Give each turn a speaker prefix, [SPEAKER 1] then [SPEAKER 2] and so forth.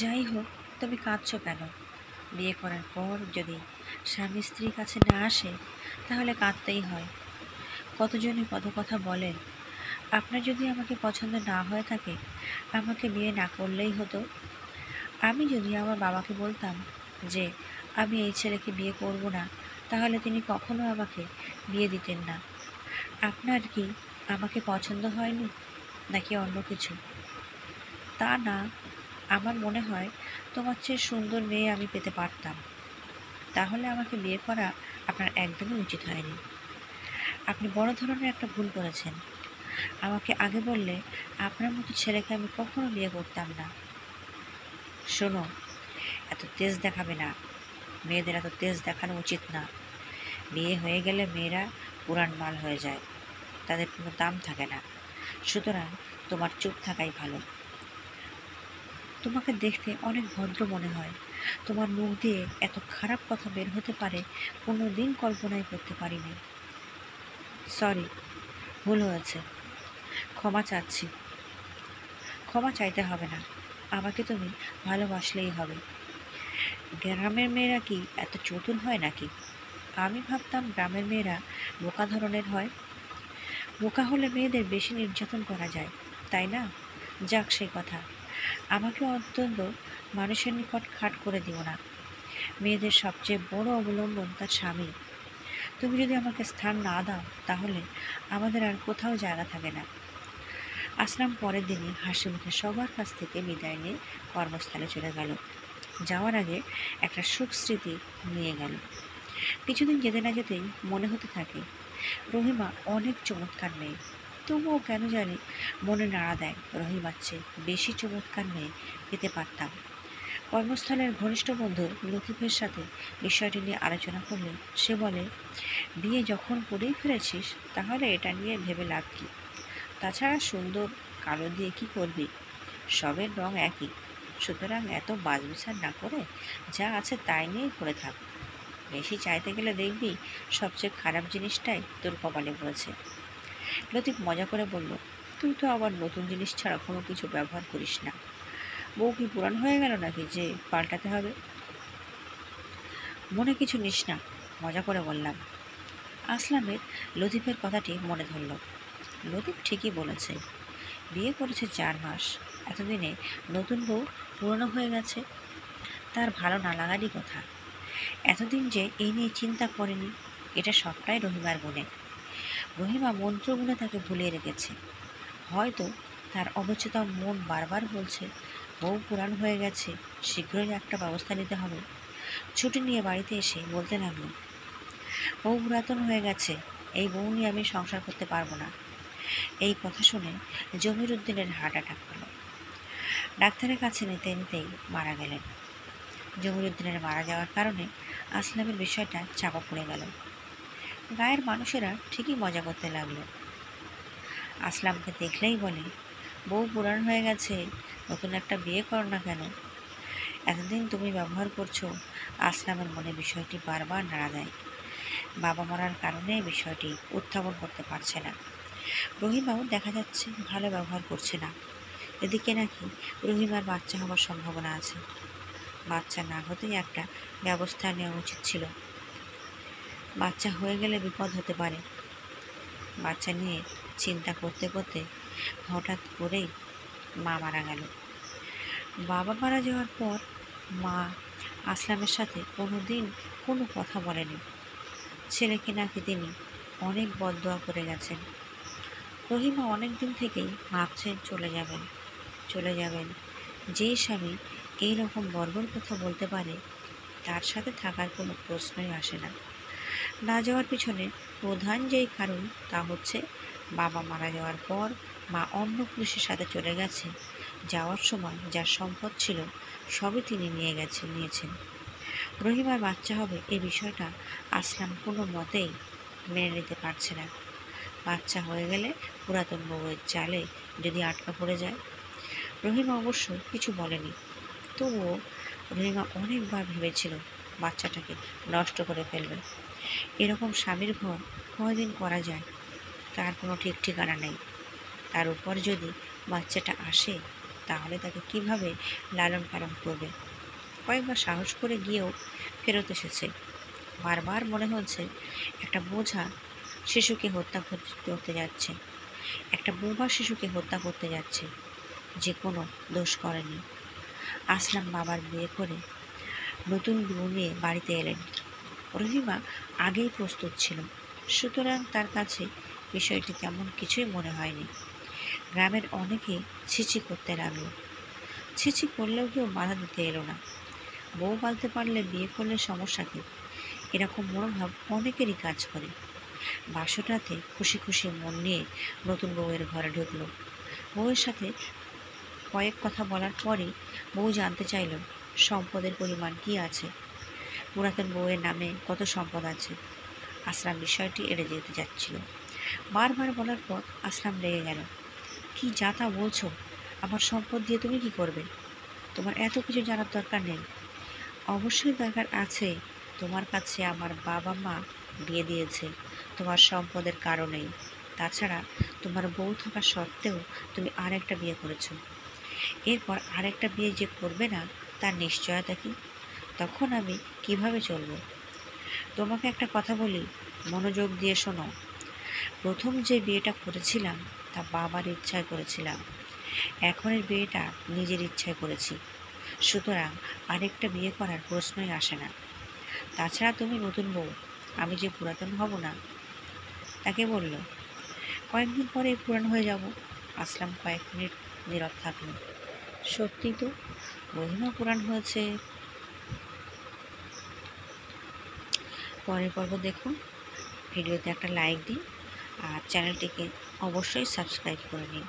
[SPEAKER 1] যাই হোক, তুমি কাঁদছো কেন? বিয়ে করার পর যদি স্বামী স্ত্রীর কাছে না আসে তাহলে কাঁদতেই হয়। কতজনই কত কথা বলেন। আপনার যদি আমাকে পছন্দ না হয়ে থাকে আমাকে বিয়ে না করলেই হতো। আমি যদি আমার বাবাকে বলতাম যে আমি এই ছেলেকে বিয়ে করব না, তাহলে তিনি কখনো আমাকে বিয়ে দিতেন না। আপনার কি আমাকে পছন্দ হয়নি, নাকি অন্য কিছু? তা না, আমার মনে হয় তোমার চেয়ে সুন্দর মেয়ে আমি পেতে পারতাম। তাহলে আমাকে বিয়ে করা আপনার একদমই উচিত হয়নি। আপনি বড় ধরনের একটা ভুল করেছেন। আমাকে আগে বললে আপনার মতো ছেলেকে আমি কখনো বিয়ে করতাম না। শোনো, এত তেজ দেখাবে না। মেয়েদের এত তেজ দেখানো উচিত না। বিয়ে হয়ে গেলে মেয়েরা পুরান মাল হয়ে যায়, তাদের কোনো দাম থাকে না। সুতরাং তোমার চুপ থাকাই ভালো। তোমাকে দেখতে অনেক ভদ্র মনে হয়। তোমার মুখ দিয়ে এত খারাপ কথা বের হতে পারে কোনো দিন কল্পনাই করতে পারিনি। সরি, ভুল হয়েছে, ক্ষমা চাচ্ছি। ক্ষমা চাইতে হবে না, আমাকে তুমি ভালোবাসলেই হবে। গ্রামের মেয়েরা কি এত চতুর হয় নাকি? আমি ভাবতাম গ্রামের মেয়েরা বোকা ধরনের হয়। বোকা হলে মেয়েদের বেশি নির্যাতন করা যায়, তাই না? যাক সেই কথা। আমাকে অত্যন্ত মানুষের নিকট খাট করে দিও না। মেয়েদের সবচেয়ে বড় অবলম্বন তার স্বামী। তুমি যদি আমাকে স্থান না দাও তাহলে আমাদের আর কোথাও জায়গা থাকে না। আসলাম পরের দিনই হাসি মুখে সবার কাছ থেকে বিদায় নিয়ে কর্মস্থলে চলে গেল। যাওয়ার আগে একটা সুখ স্মৃতি নিয়ে গেল। কিছুদিন যেতে না যেতেই মনে হতে থাকে রহিমা অনেক চমৎকার মেয়ে। তবুও কেন জানি মনে নাড়া দেয় রহিমার চেয়ে বেশি চমৎকার মেয়ে পেতে পারতাম। কর্মস্থলের ঘনিষ্ঠ বন্ধু লতিফের সাথে বিষয়টি নিয়ে আলোচনা করলে সে বলে, বিয়ে যখন করেই ফেলেছিস তাহলে এটা নিয়ে ভেবে লাভ কি? তাছাড়া সুন্দর কালো দিয়ে কি করবি? সবের রং একই। সুতরাং এত বাছবিচার না করে যা আছে তাই নিয়েই পড়ে থাক। বেশি চাইতে গেলে দেখবি সবচেয়ে খারাপ জিনিসটাই তোর কপালে পড়েছে। লতিফ মজা করে বলল, তুই তো আবার নতুন জিনিস ছাড়া কোনো কিছু ব্যবহার করিস না। বউ কি পুরান হয়ে গেল নাকি যে পাল্টাতে হবে? মনে কিছু নিস না, মজা করে বললাম। আসলামের লতিফের কথাটি মনে ধরল। লতিফ ঠিকই বলেছে। বিয়ে করেছে 4 মাস, এতদিনে নতুন বউ পুরনো হয়ে গেছে। তার ভালো না লাগারই কথা। এতদিন যে এই নিয়ে চিন্তা করেনি, এটা সবটাই রহিমার গুণে। রহিমা মন্ত্রগুণে তাকে ভুলিয়ে রেখেছে। হয়তো তার অবচেতন মন বারবার বলছে, বউ পুরান হয়ে গেছে, শীঘ্রই একটা ব্যবস্থা নিতে হবে। ছুটি নিয়ে বাড়িতে এসে বলতে লাগলো, বউ পুরাতন হয়ে গেছে, এই বউ নিয়ে আমি সংসার করতে পারবো না। এই কথা শুনে জমির উদ্দিনের হার্ট অ্যাটাক হলো। ডাক্তারের কাছে নিতে নিতেই মারা গেলেন। জমির উদ্দিনের মারা যাওয়ার কারণে আসলামের বিষয়টা চাপা পড়ে গেল। গায়ের মানুষেরা ঠিকই মজা করতে লাগলো। আসলামকে দেখলেই বলে, বউ পুরান হয়ে গেছে, নতুন একটা বিয়ে করো না কেন? এতদিন তুমি ব্যবহার করছো। আসলামের মনে বিষয়টি বারবার নাড়া দেয়। বাবা মরার কারণে বিষয়টি উত্থাপন করতে পারছে না। রহিমাও দেখা যাচ্ছে ভালো ব্যবহার করছে না। এদিকে নাকি রহিমার বাচ্চা হওয়ার সম্ভাবনা আছে। বাচ্চা না হতেই একটা ব্যবস্থা নেওয়া উচিত ছিল। বাচ্চা হয়ে গেলে বিপদ হতে পারে। বাচ্চা নিয়ে চিন্তা করতে করতে হঠাৎ করেই মা মারা গেল। বাবা মারা যাওয়ার পর মা আসলামের সাথে কোনো দিন কোনো কথা বলেনি। ছেলেকে নাকি তিনি অনেক বদদোয়া করে গেছেন। রহিমা অনেক দিন থেকেই ভাবছেন চলে যাবেন। যে স্বামী এই রকম বর্বর কথা বলতে পারে তার সাথে থাকার কোনো প্রশ্নই আসে না। না যাওয়ার পিছনে প্রধান যেই কারণ তা হচ্ছে বাবা মারা যাওয়ার পর মা অন্য পুরুষের সাথে চলে গেছে। যাওয়ার সময় যার সম্পদ ছিল সবই তিনি নিয়েছেন। রহিমার বাচ্চা হবে এই বিষয়টা আসলাম কোনো মতেই মেনে নিতে পারছে না। বাচ্চা হয়ে গেলে পুরাতন বউয়ের জালে যদি আটকা পড়ে যায়। রহিমা অবশ্য কিছু বলেনি, তবুও রহিমা অনেকবার ভেবেছিল বাচ্চাটাকে নষ্ট করে ফেলবে। এরকম স্বামীর ঘর কয়দিন করা যায় তার কোনো ঠিক ঠিকানা নেই। তার উপর যদি বাচ্চাটা আসে তাহলে তাকে কিভাবে লালন পালন করবে। কয়েকবার সাহস করে গিয়েও ফেরত এসেছে। বারবার মনে হচ্ছে একটা বোঝা শিশুকে হত্যা করতে যাচ্ছে, একটা বোবা শিশুকে হত্যা করতে যাচ্ছে, যে কোনো দোষ করেনি। আসলাম বাবার বিয়ে করে নতুন বউ নিয়ে বাড়িতে এলেন। রহিমা আগেই প্রস্তুত ছিল, সুতরাং তার কাছে বিষয়টি তেমন কিছুই মনে হয়নি। গ্রামের অনেকেই ছিছি করতে লাগলো। ছিছি করলেও কেউ বাধা দিতে এলো না। বউ পালতে পারলে বিয়ে করলে সমস্যা কী, এরকম মনোভাব অনেকেরই কাজ করে। বাসরাতে খুশি খুশি মন নিয়ে নতুন বউয়ের ঘরে ঢুকলো। বউয়ের সাথে কয়েক কথা বলার পরই বউ জানতে চাইল সম্পদের পরিমাণ কি আছে, পুরাতন বউয়ের নামে কত সম্পদ আছে। আসলাম বিষয়টি এড়ে যেতে যাচ্ছিল। বারবার বলার পর আসলাম রেগে গেল। কি যা তা বলছো? আমার সম্পদ দিয়ে তুমি কি করবে? তোমার এত কিছু জানার দরকার নেই। অবশ্যই দরকার আছে। তোমার কাছে আমার বাবা মা বিয়ে দিয়েছে তোমার সম্পদের কারণেই। তাছাড়া তোমার বউ থাকা সত্ত্বেও তুমি আরেকটা বিয়ে করেছো। এরপর আরেকটা বিয়ে যে করবে না তার নিশ্চয়তা কি? তখন আমি কিভাবে চলবো? তোমাকে একটা কথা বলি, মনোযোগ দিয়ে শোনো। প্রথম যে বিয়েটা করেছিলাম তা বাবার ইচ্ছায় করেছিলাম। এখনের বিয়েটা নিজের ইচ্ছায় করেছি, সুতরাং আরেকটা বিয়ে করার প্রশ্নই আসে না। তাছাড়া তুমি নতুন বউ, আমি যে পুরাতন হব না। তাকে বলল, কয়েকদিন পরে পুরান হয়ে যাব। আসলাম কয়েক মিনিট নীরব থাকলো। সত্যি তো, রহিমা পুরান হয়েছে। পরের পর্ব দেখুন। ভিডিওতে একটা লাইক দিন আর চ্যানেলটিকে অবশ্যই সাবস্ক্রাইব করে নিন।